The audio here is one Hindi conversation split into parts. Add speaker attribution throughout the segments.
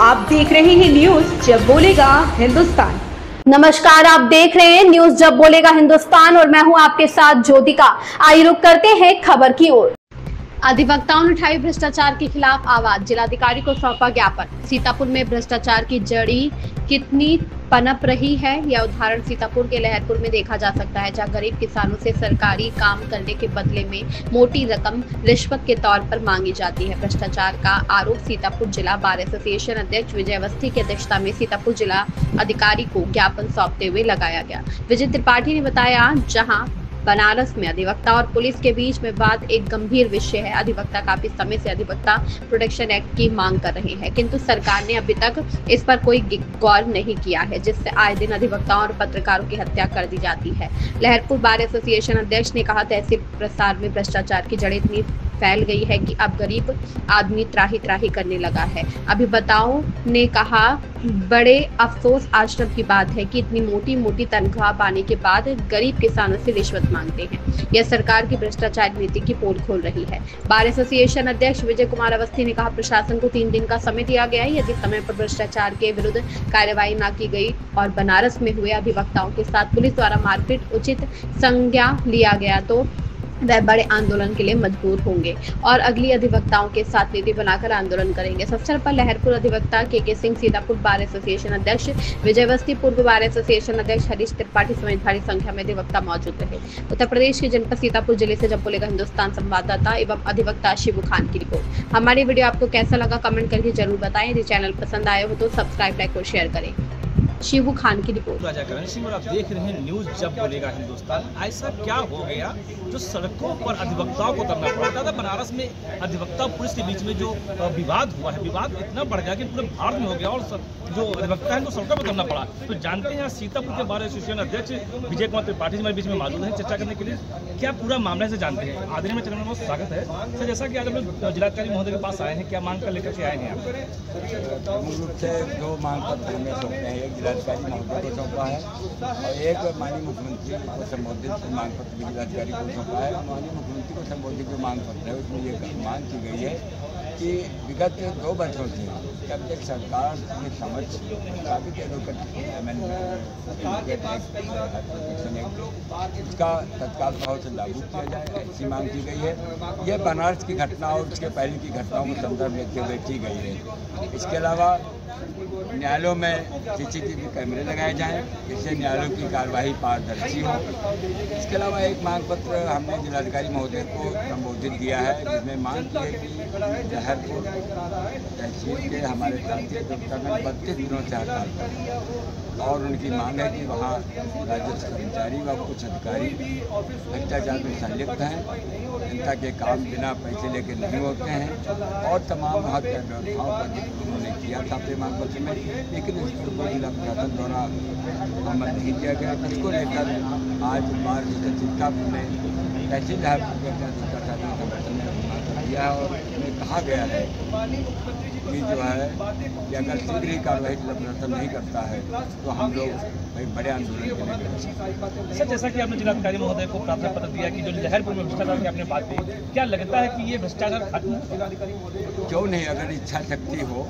Speaker 1: आप देख रहे हैं न्यूज जब बोलेगा हिंदुस्तान।
Speaker 2: नमस्कार, आप देख रहे हैं न्यूज जब बोलेगा हिंदुस्तान और मैं हूं आपके साथ ज्योतिका। आइए रुक करते हैं खबर की ओर। अधिवक्ताओं ने उठाई भ्रष्टाचार के खिलाफ आवाज, जिलाधिकारी को सौंपा ज्ञापन। सीतापुर में भ्रष्टाचार की जड़ी कितनी पनप रही है, यह उदाहरण सीतापुर के लहरपुर में देखा जा सकता है, जहां गरीब किसानों से सरकारी काम करने के बदले में मोटी रकम रिश्वत के तौर पर मांगी जाती है। भ्रष्टाचार का आरोप सीतापुर जिला बार एसोसिएशन अध्यक्ष विजय अवस्थी की अध्यक्षता में सीतापुर जिला अधिकारी को ज्ञापन सौंपते हुए लगाया गया। विजय त्रिपाठी ने बताया, जहाँ बनारस में अधिवक्ता और पुलिस के बीच में वाद एक गंभीर विषय है। अधिवक्ता काफी समय से अधिवक्ता प्रोटेक्शन एक्ट की मांग कर रहे हैं, किंतु सरकार ने अभी तक इस पर कोई गौर नहीं किया है, जिससे आए दिन अधिवक्ताओं और पत्रकारों की हत्या कर दी जाती है। लहरपुर बार एसोसिएशन अध्यक्ष ने कहा, तहसील प्रसार में भ्रष्टाचार की जड़ इतनी फैल गई है कि अब गरीब आदमी त्राही त्राही करने लगा है। अभिवक्ताओं ने कहा, बड़े अफसोस आश्चर्य की बात है कि इतनी मोटी मोटी तनख्वाह पाने के बाद गरीब किसानों से रिश्वत मांगते हैं। यह सरकार की भ्रष्टाचार नीति की पोल खोल रही है। बार एसोसिएशन अध्यक्ष विजय कुमार अवस्थी ने कहा, प्रशासन को 3 दिन का समय दिया गया है। यदि समय पर भ्रष्टाचार के विरुद्ध कार्रवाई न की गई और बनारस में हुए अधिवक्ताओं के साथ पुलिस द्वारा मारपीट उचित संज्ञा लिया गया तो वह बड़े आंदोलन के लिए मजबूर होंगे और अगली अधिवक्ताओं के साथ नीति बनाकर आंदोलन करेंगे। इस अवसर पर लहरपुर अधिवक्ता के सिंह, सीतापुर बार एसोसिएशन अध्यक्ष विजय अवस्थी, पूर्व बार एसोसिएशन अध्यक्ष हरीश त्रिपाठी समेत भारी संख्या में अधिवक्ता मौजूद रहे। उत्तर प्रदेश के जनपद सीतापुर जिले से जब बोलेगा हिंदुस्तान संवाददाता एवं अधिवक्ता शिबू खान की रिपोर्ट। हमारी वीडियो आपको कैसा लगा कमेंट करके जरूर बताएं। यदि चैनल पसंद आए हो तो सब्सक्राइब, लाइक और शेयर करें। शिबू खान की रिपोर्ट।
Speaker 3: राजा करण सिंह और आप देख रहे हैं न्यूज जब बोलेगा हिंदुस्तान। ऐसा क्या हो गया जो सड़कों पर अधिवक्ताओं को उतरना पड़ा था? बनारस में अधिवक्ता पुलिस के बीच में जो विवाद हुआ है, विवाद इतना बढ़ गया कि पूरे भारत में हो गया और जो अधिवक्ता है तो सड़कों पर उतरना पड़ा। तो जानते हैं सीतापुर के बार एसोसिएशन अध्यक्ष विजय कुमार त्रिपाठी हमारे बीच में मौजूद है चर्चा करने के लिए। क्या पूरा मामला से जानते हैं? आदरणीय में चरण में बहुत स्वागत है सर। जैसा कि आज हम लोग जिलाधिकारी महोदय के पास आए हैं, क्या मांग कर लेकर के आए हैं आप?
Speaker 4: मूल रूप से 2 मांग पत्र हमें सौंपे हैं, एक जिलाधिकारी महोदय को सौंपा है और एक माननीय मुख्यमंत्री को संबोधित मांग पत्र जिलाधिकारी को सौंपा है। माननीय मुख्यमंत्री को संबोधित जो मांग पत्र है उसमें ये मांग की गई है कि विगत 2 वर्षों से जब तक सरकार की समझ काफ़ी उसका तत्काल प्रभाव से लागू किया जाए, ऐसी मांग की गई है। यह बनारस की घटना और उसके पहले की घटनाओं को संदर्भ लेते हुए की गई है। इसके अलावा न्यायालयों में CCTV कैमरे लगाए जाएं, जिससे न्यायालयों की कार्यवाही पारदर्शी हो। इसके अलावा एक मांग पत्र हमने जिलाधिकारी महोदय को संबोधित दिया है, जिसमें मांग की है कि लहरपुर तहसील के हमारे साथी 32 दिनों से हड़ताल कर और उनकी मांग है कि वहाँ राजस्व कर्मचारी व कुछ अधिकारी भ्रष्टाचार में संलिप्त हैं, जनता के काम बिना पैसे लेके नहीं होते हैं और तमाम वहाँ के व्यवस्थाओं पर उन्होंने किया था अपने मांग पत्र में, लेकिन उस पर जिला प्रशासन द्वारा अमल नहीं किया गया। इसको लेकर आज बार सीतापुर में तहसील दिया और उसमें कहा गया है कि जो है कि अगर शीघ्र ही कार्रवाई जिला प्रशासन नहीं करता है तो हम लोग भाई बड़े आंदोलन के लिए।
Speaker 3: सर, जैसा कि आपने जिलाधिकारी महोदय को प्रार्थना पत्र दिया कि जो लहरपुर में भ्रष्टाचार की आपने बात की, क्या लगता है कि ये भ्रष्टाचार खत्म
Speaker 4: क्यों नहीं? अगर इच्छा शक्ति हो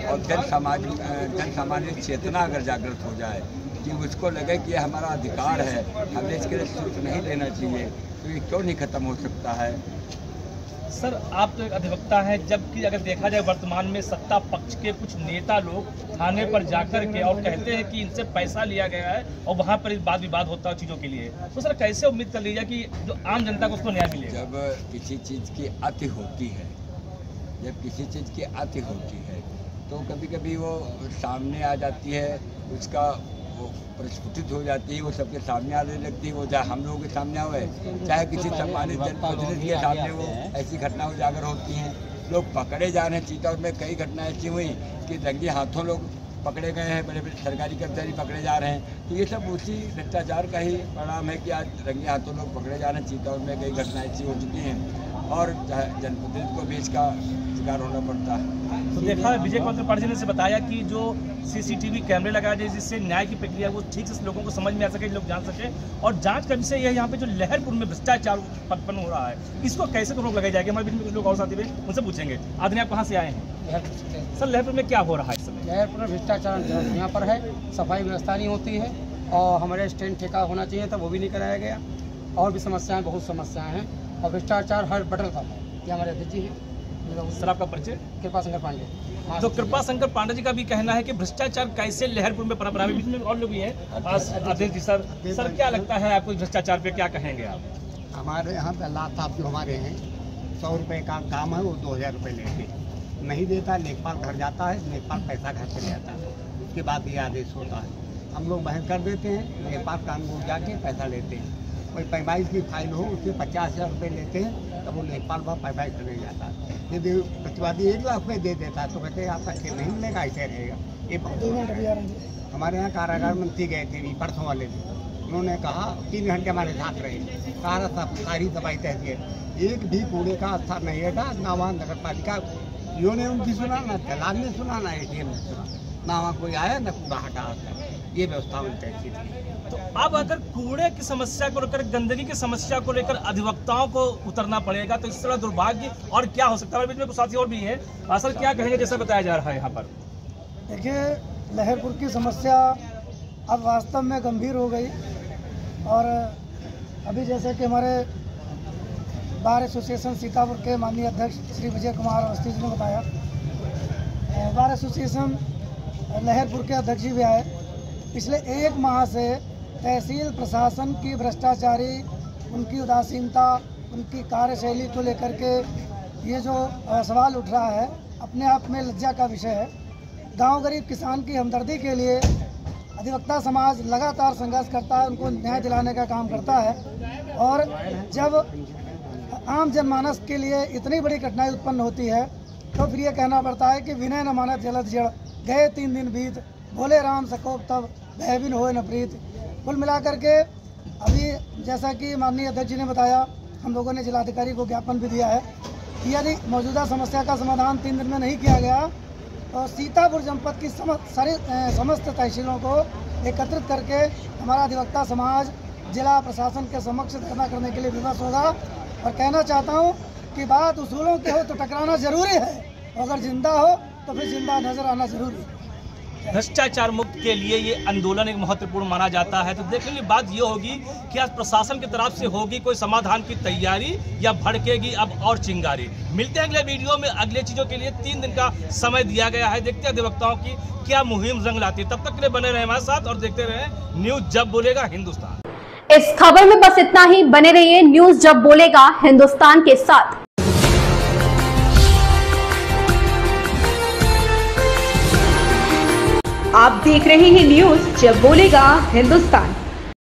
Speaker 4: और जन सामान्य चेतना अगर जागृत हो जाए कि उसको लगे कि ये हमारा अधिकार है, हमें इसके लिए शुल्क नहीं देना चाहिए, तो ये क्यों नहीं खत्म हो सकता है?
Speaker 3: सर, आप तो एक अधिवक्ता हैं, जबकि अगर देखा जाए वर्तमान में सत्ता पक्ष के कुछ नेता लोग थाने पर जाकर के और कहते हैं कि इनसे पैसा लिया गया है और वहाँ पर वाद विवाद होता है चीज़ों के लिए, तो सर कैसे उम्मीद कर लीजिए कि जो आम जनता को उसको न्याय मिलेगा?
Speaker 4: जब किसी चीज़ की अति होती है, तो कभी कभी वो सामने आ जाती है, उसका प्रस्फुटित हो जाती है, वो सबके सामने आने लगती है। वो चाहे हम लोगों के सामने आए, चाहे किसी सम्मानित जनप्रतिनिधि के सामने वो ऐसी घटना उजागर होती हैं। लोग पकड़े जा रहे हैं। सीतापुर में कई घटनाएं ऐसी हुई कि रंगे हाथों लोग पकड़े गए हैं, बड़े बड़े सरकारी कर्मचारी पकड़े जा रहे हैं। तो ये सब उसी भ्रष्टाचार का ही परिणाम है कि आज रंगे हाथों लोग पकड़े जा रहे हैं। सीतापुर में कई घटनाएं ऐसी हो चुकी हैं और जनप्रतिनिधि को भी इसका शिकार होना पड़ता है।
Speaker 3: तो देखा विजय कुमार पांडे जी ने बताया कि जो सीसीटीवी कैमरे लगाए जाए जिससे न्याय की प्रक्रिया वो ठीक से लोगों को समझ में आ सके, लोग जान सके। और जांच का विषय यह यहाँ पे जो लहरपुर में भ्रष्टाचार उत्पन्न हो रहा है, इसको कैसे तो रोक लगाई जाएगी। हमारे बीच में कुछ लोग और साथी भी उनसे पूछेंगे। आदमी आप कहाँ से आए हैं? सर लहरपुर में क्या हो रहा है इस समय?
Speaker 5: लहरपुर में भ्रष्टाचार यहाँ पर है, सफाई व्यवस्था नहीं होती है और हमारे स्टैंड ठेका होना चाहिए था, वो भी नहीं कराया गया। और भी समस्याएं, बहुत समस्याएं हैं और भ्रष्टाचार हर बटन पर है। ये हमारे अध्यक्ष जी है।
Speaker 3: सर आपका परिचय?
Speaker 5: कृपा शंकर पांडे।
Speaker 3: तो कृपा शंकर पांडे जी का भी कहना है कि भ्रष्टाचार कैसे लहरपुर में पनप रहा है। बीच में और लोग भी हैं। अध्यक्ष जी सर क्या लगता है आपको भ्रष्टाचार पे क्या कहेंगे आप?
Speaker 6: हमारे यहाँ पे अल्लाह साहब जो हमारे हैं 100 रुपये का काम है, वो 2000 रुपये लेते नहीं देता। लेखपाल घर जाता है, लेखपाल पैसा घर से ले आता है, उसके बाद ये आदेश होता है। हम लोग बहस कर देते हैं, लेखपाल कानून जाके पैसा लेते हैं। कोई पैमाइश की फाइल हो उसके 50,000 रुपये लेते हैं, तब वो लेखपाल वहाँ पैमाइश करने जाता है। यदि प्रतिवादी 1 लाख रुपये दे देता है तो कहते हैं आपका खेल नहीं मिलेगा, ऐसे रहेगा। ये हमारे यहाँ कारागार मंत्री गए थे परसों वाले दिन, उन्होंने कहा 3 घंटे हमारे साथ रहे, सारी दवाई तय दिए, एक भी कूड़े का स्थान नहीं हटा। ना वहाँ नगर पालिका ने उनकी सुना, ना तलाब ने सुना, ना ATM ने सुना, ना वहाँ कोई आया ना कूड़ा हटा। ये व्यवस्था उनकी तय थी।
Speaker 3: तो अब अगर कूड़े की समस्या को लेकर, गंदगी की समस्या को लेकर अधिवक्ताओं को उतरना पड़ेगा तो इस तरह दुर्भाग्य और क्या हो सकता है। बीच में कुछ साथी और भी हैं। सर क्या कहेंगे जैसा बताया जा रहा है यहाँ पर?
Speaker 7: देखिए, लहरपुर की समस्या अब वास्तव में गंभीर हो गई और अभी जैसे कि हमारे बार एसोसिएशन सीतापुर के माननीय अध्यक्ष श्री विजय कुमार अवस्थी जी ने बताया, बार एसोसिएशन लहरपुर के अध्यक्ष भी आए। पिछले 1 माह से तहसील प्रशासन की भ्रष्टाचारी, उनकी उदासीनता, उनकी कार्यशैली को लेकर के ये जो सवाल उठ रहा है, अपने आप में लज्जा का विषय है। गांव गरीब किसान की हमदर्दी के लिए अधिवक्ता समाज लगातार संघर्ष करता है, उनको न्याय दिलाने का काम करता है। और जब आम जनमानस के लिए इतनी बड़ी कठिनाई उत्पन्न होती है तो फिर ये कहना पड़ता है कि विनय न मानत जलद जड़, गए 3 दिन बीत, बोले राम सकोप तब भयबिन होए न प्रीत। कुल मिलाकर के अभी जैसा कि माननीय अध्यक्ष जी ने बताया, हम लोगों ने जिलाधिकारी को ज्ञापन भी दिया है कि यदि मौजूदा समस्या का समाधान 3 दिन में नहीं किया गया तो सीतापुर जनपद की समस्त तहसीलों को एकत्रित करके हमारा अधिवक्ता समाज जिला प्रशासन के समक्ष धरना करने के लिए विवश होगा। और कहना चाहता हूँ कि बात उसूलों की हो तो टकराना जरूरी है, अगर जिंदा हो तो फिर जिंदा नजर आना जरूरी है।
Speaker 3: भ्रष्टाचार मुक्त के लिए ये आंदोलन एक महत्वपूर्ण माना जाता है। तो देखने की बात ये होगी कि आज प्रशासन की तरफ से होगी कोई समाधान की तैयारी या भड़केगी अब और चिंगारी। मिलते हैं अगले वीडियो में अगले चीजों के लिए। 3 दिन का समय दिया गया है, देखते हैं अधिवक्ताओं की क्या मुहिम रंग लाती है। तब तक के लिए बने रहे हमारे साथ और देखते रहे न्यूज जब बोलेगा हिंदुस्तान।
Speaker 2: इस खबर में बस इतना ही। बने रहिए न्यूज जब बोलेगा हिंदुस्तान के साथ।
Speaker 1: आप देख रहे हैं न्यूज जब बोलेगा हिंदुस्तान।